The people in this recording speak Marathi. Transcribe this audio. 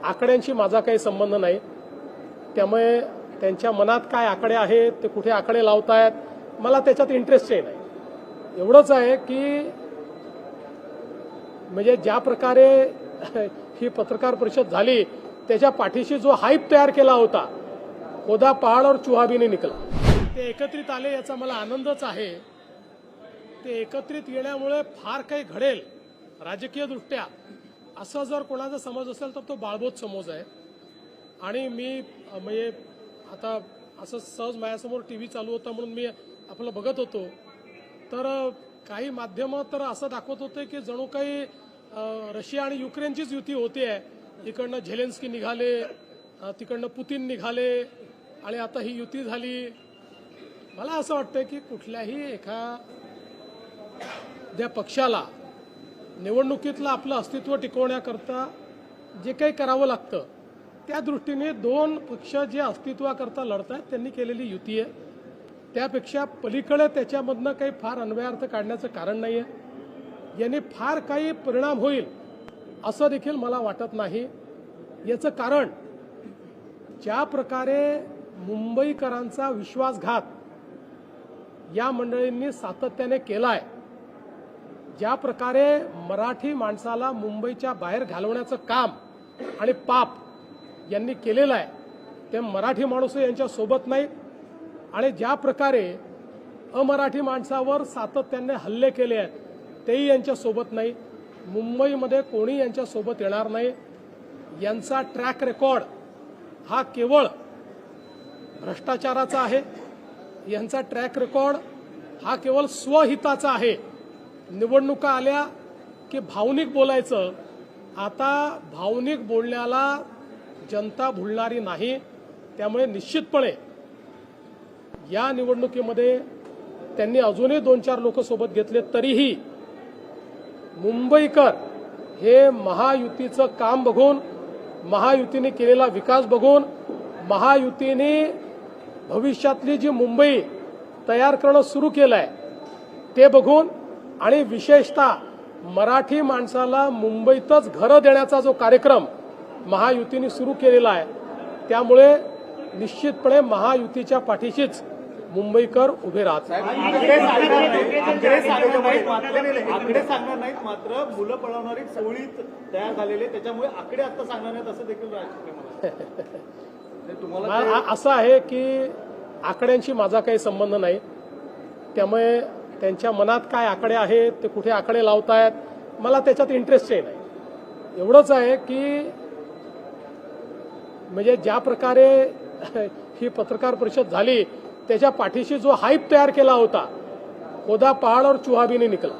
आकड्यांशी माझा काही संबंध नाही। त्यामुळे त्यांच्या मनात काय आकडे आहेत, ते कुठे आकडे लावतायत, मला त्याच्यात इंटरेस्टही नाही। एवढंच आहे की म्हणजे ज्या प्रकारे ही पत्रकार परिषद झाली त्याच्या पाठीशी जो हाईप तयार केला होता, खुदा पहाड़ और चूहा भी नहीं निकला, ते एकत्रित आले याचा मला आनंदच आहे। ते एकत्रित येण्यामुळे फार काही घडेल राजकीय दृष्ट्या असं जर कोणाचा समज असेल तर तो बाळबोध समज आहे। आणि मी म्हणजे आता असं सहज माझ्यासमोर टीव्ही चालू होता म्हणून मी आपलं बघत होतो, तर काही माध्यमं तर असं दाखवत होते की जणू काही रशिया आणि युक्रेनचीच युती होते आहे। इकडनं झेलेन्स्की निघाले, तिकडनं पुतीन निघाले आणि आता ही युती झाली। मला असं वाटतं की कुठल्याही एखाद्या पक्षाला निवडणुकीतलं आपलं अस्तित्व टिकवण्याकरता जे काही करावं लागतं त्या दृष्टीने दोन पक्ष जे अस्तित्वाकरता लढतात त्यांनी केलेली युती आहे। त्यापेक्षा पलीकडे त्याच्यामधनं काही फार अन्वयार्थ काढण्याचं कारण नाही आहे। यांनी फार काही परिणाम होईल असं देखील मला वाटत नाही। याचं कारण ज्या प्रकारे मुंबईकरांचा विश्वासघात या मंडळींनी सातत्याने केलाय, ज्या प्रकारे मराठी माणसाला मुंबईच्या बाहेर घालवण्याचं काम आणि पाप यांनी केलेलं आहे, ते मराठी माणूस यांच्या सोबत नाहीत। आणि ज्या प्रकारे अमराठी माणसावर सातत्याने हल्ले केले आहेत तेही यांच्या सोबत नाही। मुंबईमध्ये कोणी यांच्या सोबत येणार नाही। यांचा ट्रॅक रेकॉर्ड हा केवळ भ्रष्टाचाराचा आहे। यांचा ट्रॅक रेकॉर्ड हा केवळ स्वहिताचा आहे। निवडणुका आल्या की भावनिक बोलायचं, आता भावनिक बोलण्याला जनता भुलणारी नाही। त्यामुळे निश्चितपणे या निवडणुकीमध्ये त्यांनी अजूनही 2-4 लोक सोबत घेतले तरीही मुंबईकर हे महायुतीचं काम बघून, महायुतीने केलेला विकास बघून, महायुतीने भविष्यातली जी मुंबई तयार करणं सुरू केलं आहे ते बघून आणि विशेषतः मराठी माणसाला मुंबईतच घरं देण्याचा जो कार्यक्रम महायुतीने सुरू केलेला आहे त्यामुळे निश्चितपणे महायुतीच्या पाठीशीच मुंबईकर उभे राहतात। आकडे सांगणार नाहीत, मात्र मुलं पळवणारी टोळी तयार झालेली, त्याच्यामुळे आकडे आता सांगणार नाहीत असं देखील तुम्हाला असं आहे की आकड्यांशी माझा काही संबंध नाही। त्यामुळे त्यांच्या मनात काय आकडे आहेत, ते कुठे आकडे लावतायत, मला त्याच्यात इंटरेस्टही नाही। एवढंच आहे की म्हणजे ज्या प्रकारे ही पत्रकार परिषद झाली त्याच्या पाठीशी जो हाईप तयार केला होता, खुदा पहाड़ और चूहा भी नहीं निकला।